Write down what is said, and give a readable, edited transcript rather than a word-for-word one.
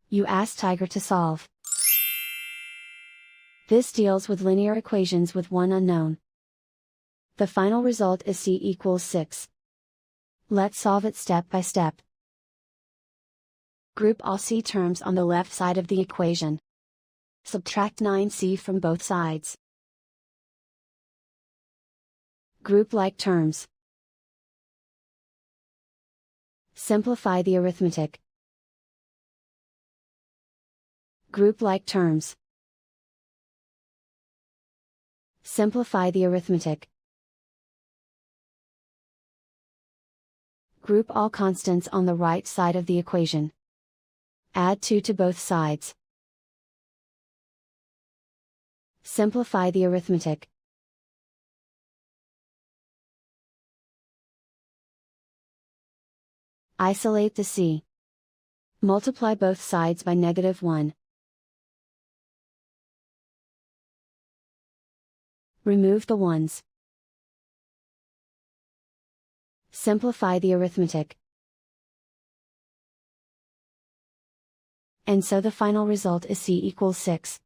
You ask Tiger to solve. This deals with linear equations with one unknown. The final result is c equals 6. Let's solve it step by step. Group all c terms on the left side of the equation. Subtract 9c from both sides. Group like terms. Simplify the arithmetic. Group like terms. Simplify the arithmetic. Group all constants on the right side of the equation. Add 2 to both sides. Simplify the arithmetic. Isolate the c. Multiply both sides by -1. Remove the ones. Simplify the arithmetic. And so the final result is c equals 6.